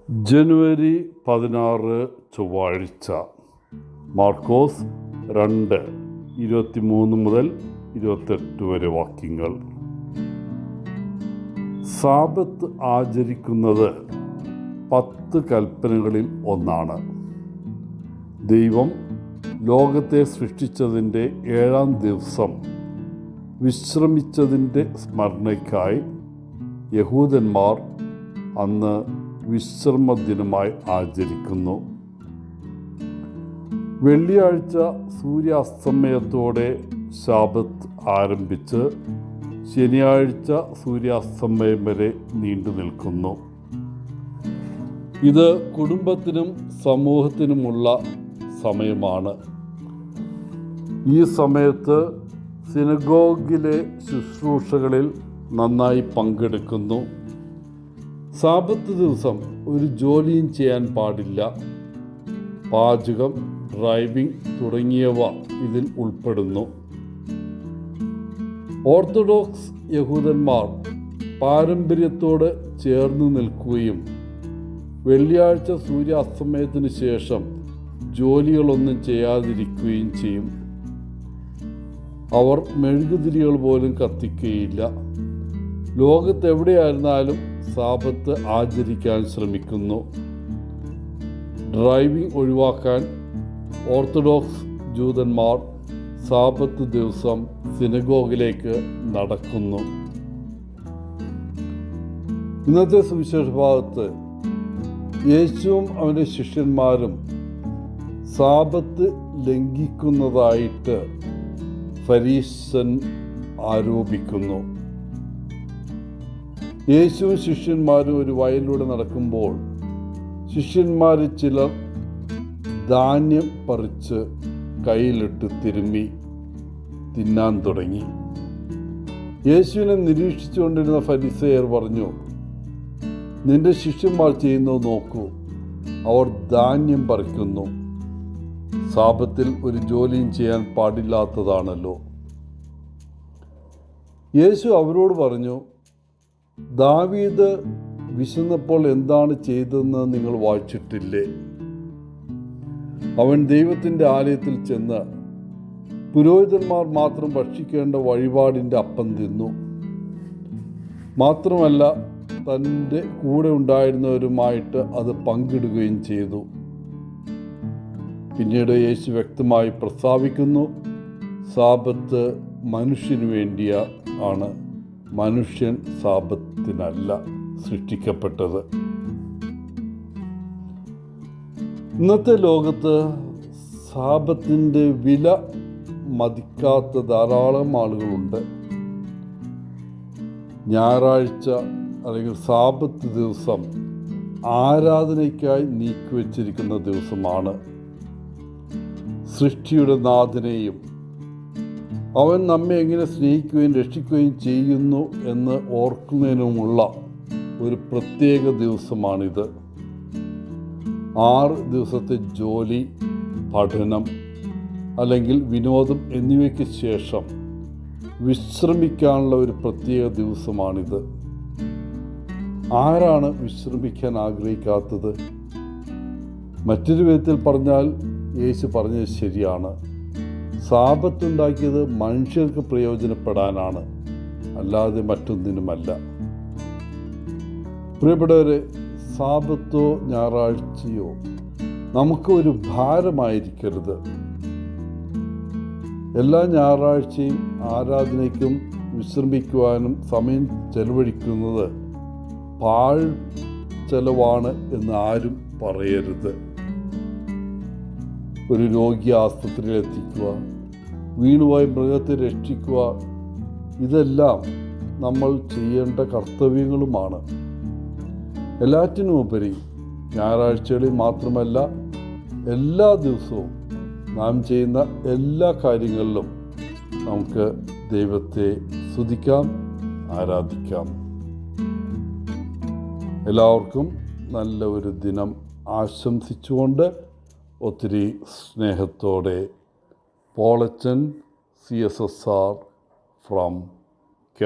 ജനുവരി 16 ചൊവ്വാഴ്ച. മാർക്കോസ് 2:23 മുതൽ 28 വരെ വാക്യങ്ങൾ. സാബത്ത് ആചരിക്കുന്നത് 10 കൽപ്പനകളിൽ ഒന്നാണ്. ദൈവം ലോകത്തെ സൃഷ്ടിച്ചതിൻ്റെ 7-ാം ദിവസം വിശ്രമിച്ചതിൻ്റെ സ്മരണയ്ക്കായി യഹൂദന്മാർ അന്ന് വിശ്രമ ദിനമായി ആചരിക്കുന്നു. വെള്ളിയാഴ്ച സൂര്യാസ്തമയത്തോടെ ശാബത്ത് ആരംഭിച്ച് ശനിയാഴ്ച സൂര്യാസ്തമയം വരെ നീണ്ടു നിൽക്കുന്നു. ഇത് കുടുംബത്തിനും സമൂഹത്തിനുമുള്ള സമയമാണ്. ഈ സമയത്ത് സിനഗോഗിലെ ശുശ്രൂഷകളിൽ നന്നായി പങ്കെടുക്കുന്നു. സാബത്ത് ദിവസം ഒരു ജോലിയും ചെയ്യാൻ പാടില്ല. പാചകം, ഡ്രൈവിംഗ് തുടങ്ങിയവ ഇതിൽ ഉൾപ്പെടുന്നു. ഓർത്തഡോക്സ് യഹൂദന്മാർ പാരമ്പര്യത്തോട് ചേർന്ന് നിൽക്കുകയും വെള്ളിയാഴ്ച സൂര്യാസ്തമയത്തിന് ശേഷം ജോലികളൊന്നും ചെയ്യാതിരിക്കുകയും ചെയ്യും. അവർ മെഴുകുതിരികൾ പോലും കത്തിക്കുകയില്ല. ലോകത്തെവിടെയായിരുന്നാലും സാബത്ത് ആചരിക്കാൻ ശ്രമിക്കുന്നു. ഡ്രൈവിംഗ് ഒഴിവാക്കാൻ ഓർത്തഡോക്സ് ജൂതന്മാർ സാബത്ത് ദിവസം സിനഗോഗിലേക്ക് നടക്കുന്നു. ഇന്നത്തെ സുവിശേഷ ഭാഗത്ത് യേശുവും അവൻ്റെ ശിഷ്യന്മാരും സാബത്ത് ലംഘിക്കുന്നതായിട്ട് ഫരീസൻ ആരോപിക്കുന്നു. യേശുവും ശിഷ്യന്മാരും ഒരു വയലിലൂടെ നടക്കുമ്പോൾ ശിഷ്യന്മാരിൽ ചിലർ ധാന്യം പറിച്ച് കയ്യിലിട്ട് തിരുമ്മി തിന്നാൻ തുടങ്ങി. യേശുവിനെ നിരീക്ഷിച്ചുകൊണ്ടിരുന്ന ഫരിസേയർ പറഞ്ഞു, നിന്റെ ശിഷ്യന്മാർ ചെയ്യുന്നത് നോക്കൂ, അവർ ധാന്യം പറിക്കുന്നു. സാബത്തിൽ ഒരു ജോലിയും ചെയ്യാൻ പാടില്ലാത്തതാണല്ലോ. യേശു അവരോട് പറഞ്ഞു, ദാവീദ് വിശന്നപ്പോൾ എന്താണ് ചെയ്തതെന്ന് നിങ്ങൾ വായിച്ചിട്ടില്ലേ? അവൻ ദൈവത്തിൻ്റെ ആലയത്തിൽ ചെന്ന് പുരോഹിതന്മാർ മാത്രം ഭക്ഷിക്കേണ്ട വഴിപാടിൻ്റെ അപ്പം തിന്നു. മാത്രമല്ല, തൻ്റെ കൂടെ ഉണ്ടായിരുന്നവരുമായിട്ട് അത് പങ്കിടുകയും ചെയ്തു. പിന്നീട് യേശു വ്യക്തമായി പ്രസ്താവിക്കുന്നു, സാബത്ത് മനുഷ്യന് വേണ്ടിയ ആണ്, മനുഷ്യൻ സാബത്തിനല്ല സൃഷ്ടിക്കപ്പെട്ടത്. ഇന്നത്തെ ലോകത്ത് സാബത്തിൻ്റെ വില മതിക്കാത്ത ധാരാളം ആളുകളുണ്ട്. ഞായറാഴ്ച അല്ലെങ്കിൽ സാബത്ത് ദിവസം ആരാധനയ്ക്കായി നീക്കിവച്ചിരിക്കുന്ന ദിവസമാണ്. സൃഷ്ടിയുടെ നാഥനെയും അവൻ നമ്മെ എങ്ങനെ സ്നേഹിക്കുകയും രക്ഷിക്കുകയും ചെയ്യുന്നു എന്ന് ഓർക്കുന്നതിനുമുള്ള ഒരു പ്രത്യേക ദിവസമാണിത്. 6 ദിവസത്തെ ജോലി, പഠനം അല്ലെങ്കിൽ വിനോദം എന്നിവയ്ക്ക് ശേഷം വിശ്രമിക്കാനുള്ള ഒരു പ്രത്യേക ദിവസമാണിത്. ആരാണ് വിശ്രമിക്കാൻ ആഗ്രഹിക്കാത്തത്? മറ്റൊരു വിധത്തിൽ പറഞ്ഞാൽ യേശു പറഞ്ഞത് ശരിയാണ്. സാബത്തുണ്ടാക്കിയത് മനുഷ്യർക്ക് പ്രയോജനപ്പെടാനാണ്, അല്ലാതെ മറ്റൊന്നിനുമല്ല. പ്രിയപ്പെട്ടവരെ, സാബത്തോ ഞായറാഴ്ചയോ നമുക്ക് ഒരു ഭാരമായിരിക്കരുത്. എല്ലാ ഞായറാഴ്ചയും ആരാധനയ്ക്കും വിശ്രമിക്കുവാനും സമയം ചെലവഴിക്കുന്നത് പാഴ് ചെലവാണ് എന്ന് ആരും പറയരുത്. ഒരു രോഗിയെ ആസ്പത്രിയിൽ എത്തിക്കുക, വീണുപോയ മൃഗത്തെ രക്ഷിക്കുക, ഇതെല്ലാം നമ്മൾ ചെയ്യേണ്ട കർത്തവ്യങ്ങളുമാണ്. എല്ലാറ്റിനുമുപരി ഞായറാഴ്ചകളിൽ മാത്രമല്ല, എല്ലാ ദിവസവും നാം ചെയ്യുന്ന എല്ലാ കാര്യങ്ങളിലും നമുക്ക് ദൈവത്തെ സ്തുതിക്കാം, ആരാധിക്കാം. എല്ലാവർക്കും നല്ല ഒരു ദിനം ആശംസിച്ചുകൊണ്ട് ഒത്തിരി സ്നേഹത്തോടെ പോളച്ചൻ CSSR from